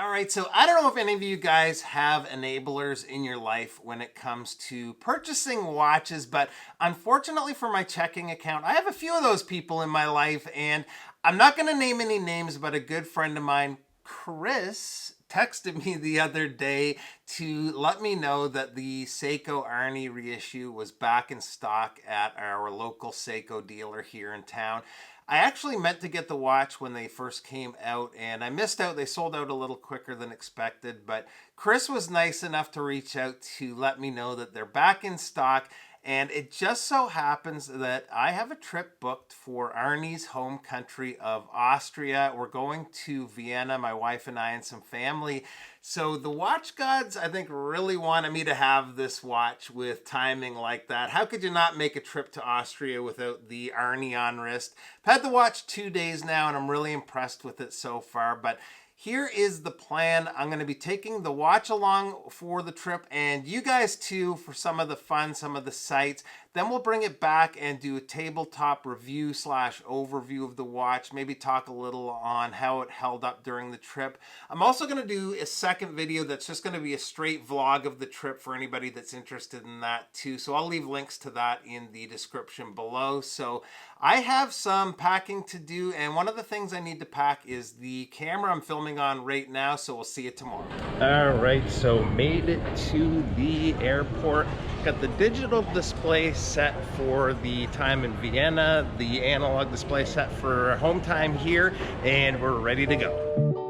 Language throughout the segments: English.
All right, so I don't know if any of you guys have enablers in your life when it comes to purchasing watches, but unfortunately for my checking account, I have a few of those people in my life, and I'm not going to name any names, but a good friend of mine, Chris, texted me the other day to let me know that the Seiko Arnie Reissue was back in stock at our local Seiko dealer here in town. I actually meant to get the watch when they first came out, and I missed out. They sold out a little quicker than expected, but Chris was nice enough to reach out to let me know that they're back in stock. And it just so happens that I have a trip booked for Arnie's home country of Austria. We're going to Vienna, my wife and I, and some family. So the watch gods, I think, really wanted me to have this watch with timing like that. How could you not make a trip to Austria without the Arnie on wrist? I've had the watch 2 days now, and I'm really impressed with it so far. But here is the plan. I'm going to be taking the watch along for the trip, and you guys too, for some of the fun, some of the sights. Then we'll bring it back and do a tabletop review / overview of the watch. Maybe talk a little on how it held up during the trip. I'm also going to do a second video that's just going to be a straight vlog of the trip for anybody that's interested in that too. So I'll leave links to that in the description below. So I have some packing to do, and one of the things I need to pack is the camera I'm filming on right now. So we'll see you tomorrow. All right, so made it to the airport. Got the digital display set for the time in Vienna, the analog display set for home time here, and we're ready to go.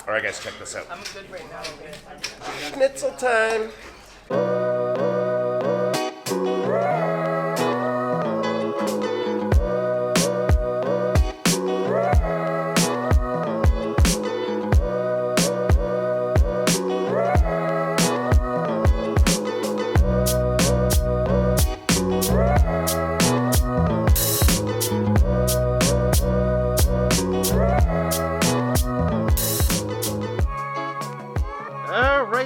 Alright guys, check this out. I'm good right now. Schnitzel time!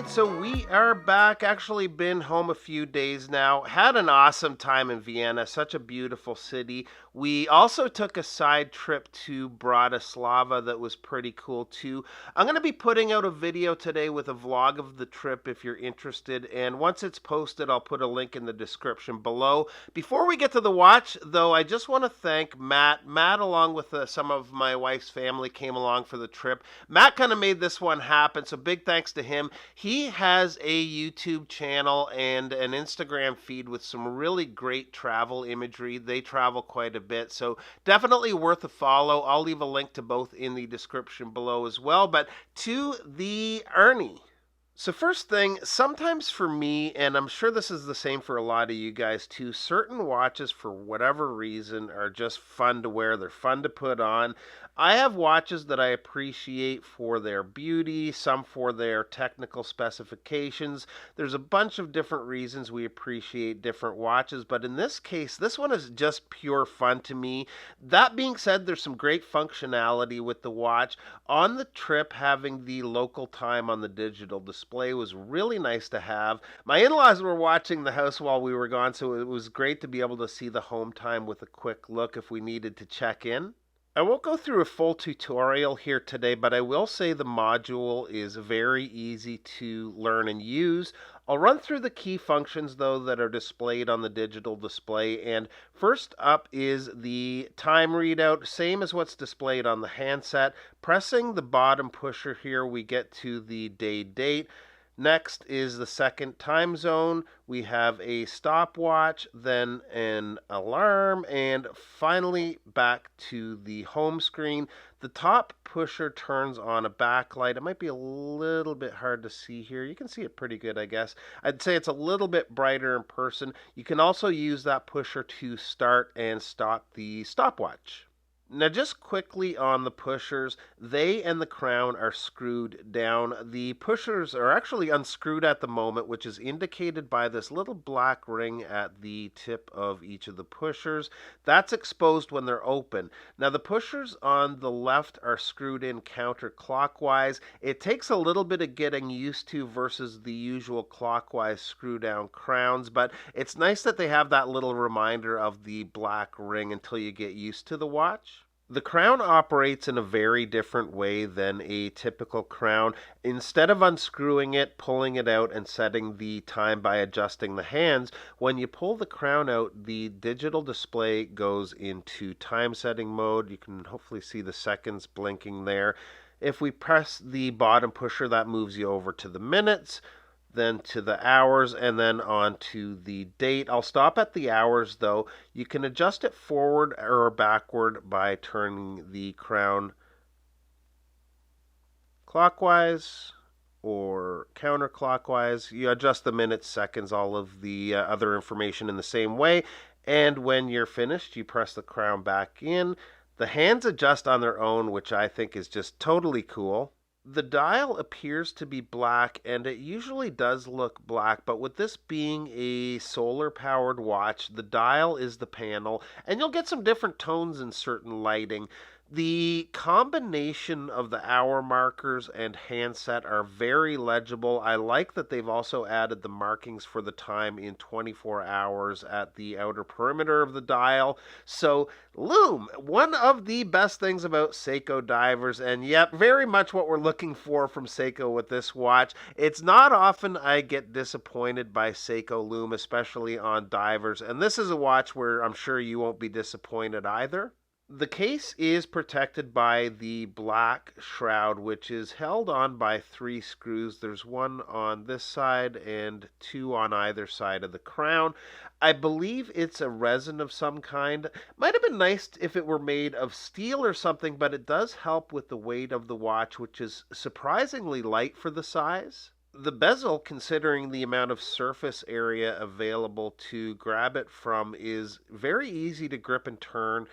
So we are back. Actually been home a few days now. Had an awesome time in Vienna. Such a beautiful city. We also took a side trip to Bratislava that was pretty cool too. I'm going to be putting out a video today with a vlog of the trip if you're interested. And once it's posted, I'll put a link in the description below. Before we get to the watch, though, I just want to thank Matt. Matt, along with some of my wife's family, came along for the trip. Matt kind of made this one happen, so big thanks to him. He has a YouTube channel and an Instagram feed with some really great travel imagery. They travel quite a bit, so definitely worth a follow. I'll leave a link to both in the description below as well. But to the Arnie. So first thing, sometimes for me, and I'm sure this is the same for a lot of you guys too, certain watches for whatever reason are just fun to wear. They're fun to put on. I have watches that I appreciate for their beauty, some for their technical specifications. There's a bunch of different reasons we appreciate different watches, but in this case, this one is just pure fun to me. That being said, there's some great functionality with the watch. On the trip, having the local time on the digital display was really nice to have. My in-laws were watching the house while we were gone, so it was great to be able to see the home time with a quick look if we needed to check in. I won't go through a full tutorial here today, but I will say the module is very easy to learn and use. I'll run through the key functions, though, that are displayed on the digital display. And first up is the time readout, same as what's displayed on the handset. Pressing the bottom pusher here, we get to the day date. Next is the second time zone. We have a stopwatch, then an alarm, and finally back to the home screen. The top pusher turns on a backlight. It might be a little bit hard to see here. You can see it pretty good, I guess. I'd say it's a little bit brighter in person. You can also use that pusher to start and stop the stopwatch. Now, just quickly on the pushers, they and the crown are screwed down. The pushers are actually unscrewed at the moment, which is indicated by this little black ring at the tip of each of the pushers. That's exposed when they're open. Now, the pushers on the left are screwed in counterclockwise. It takes a little bit of getting used to versus the usual clockwise screw down crowns, but it's nice that they have that little reminder of the black ring until you get used to the watch. The crown operates in a very different way than a typical crown. Instead of unscrewing it, pulling it out, and setting the time by adjusting the hands, when you pull the crown out, the digital display goes into time setting mode. You can hopefully see the seconds blinking there. If we press the bottom pusher, that moves you over to the minutes, then to the hours, and then on to the date. I'll stop at the hours though. You can adjust it forward or backward by turning the crown clockwise or counterclockwise. You adjust the minutes, seconds, all of the other information in the same way. And when you're finished, you press the crown back in. The hands adjust on their own, which I think is just totally cool. The dial appears to be black, and it usually does look black, but with this being a solar-powered watch, the dial is the panel, and you'll get some different tones in certain lighting. The combination of the hour markers and handset are very legible. I like that they've also added the markings for the time in 24 hours at the outer perimeter of the dial. So, Lume, one of the best things about Seiko divers, and yep, very much what we're looking for from Seiko with this watch. It's not often I get disappointed by Seiko Lume, especially on divers, and this is a watch where I'm sure you won't be disappointed either. The case is protected by the black shroud, which is held on by 3 screws. There's one on this side and 2 on either side of the crown. I believe it's a resin of some kind. Might have been nice if it were made of steel or something, but it does help with the weight of the watch, which is surprisingly light for the size. The bezel, considering the amount of surface area available to grab it from, is very easy to grip and turn.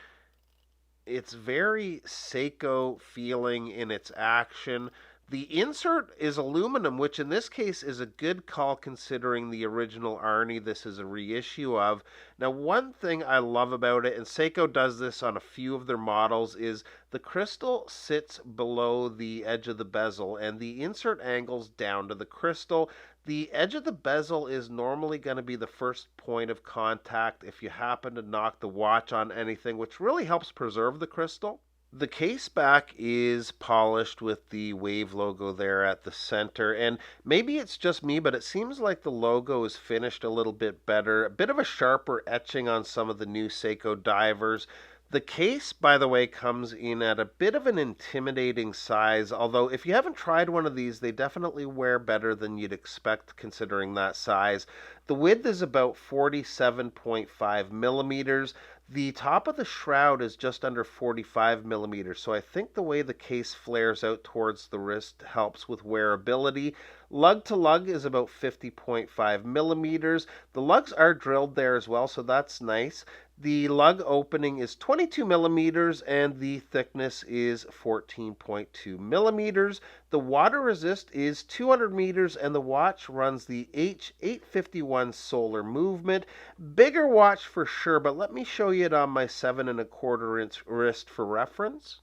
It's very Seiko feeling in its action. The insert is aluminum, which in this case is a good call considering the original Arnie this is a reissue of. Now, one thing I love about it, and Seiko does this on a few of their models, is the crystal sits below the edge of the bezel and the insert angles down to the crystal. The edge of the bezel is normally going to be the first point of contact if you happen to knock the watch on anything, which really helps preserve the crystal. The case back is polished with the Wave logo there at the center, and maybe it's just me, but it seems like the logo is finished a little bit better. A bit of a sharper etching on some of the new Seiko divers. The case, by the way, comes in at a bit of an intimidating size, although if you haven't tried one of these, they definitely wear better than you'd expect considering that size. The width is about 47.5 millimeters. The top of the shroud is just under 45 millimeters, so I think the way the case flares out towards the wrist helps with wearability. Lug to lug is about 50.5 millimeters. The lugs are drilled there as well, so that's nice. The lug opening is 22 millimeters and the thickness is 14.2 millimeters. The water resist is 200 meters and the watch runs the H851 solar movement. Bigger watch for sure, but let me show you it on my 7.25-inch wrist for reference.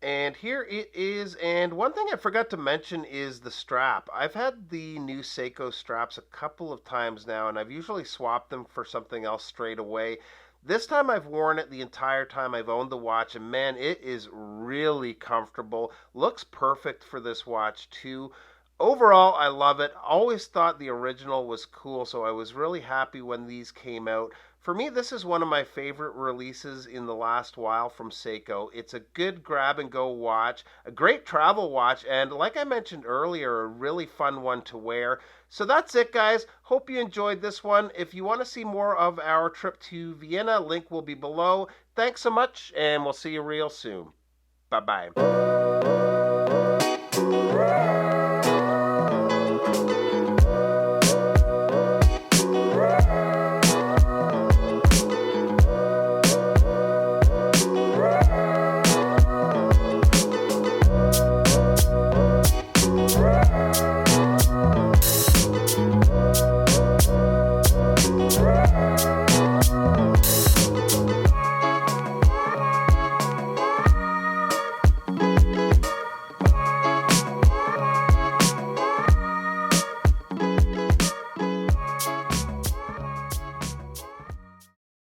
And here it is, and one thing I forgot to mention is the strap. I've had the new Seiko straps a couple of times now, and I've usually swapped them for something else straight away. This time I've worn it the entire time I've owned the watch, and man, it is really comfortable. Looks perfect for this watch too. Overall, I love it. Always thought the original was cool, so I was really happy when these came out. For me, this is one of my favorite releases in the last while from Seiko. It's a good grab and go watch, a great travel watch, and like I mentioned earlier, a really fun one to wear. So that's it, guys. Hope you enjoyed this one. If you want to see more of our trip to Vienna, link will be below. Thanks so much, and we'll see you real soon. Bye-bye.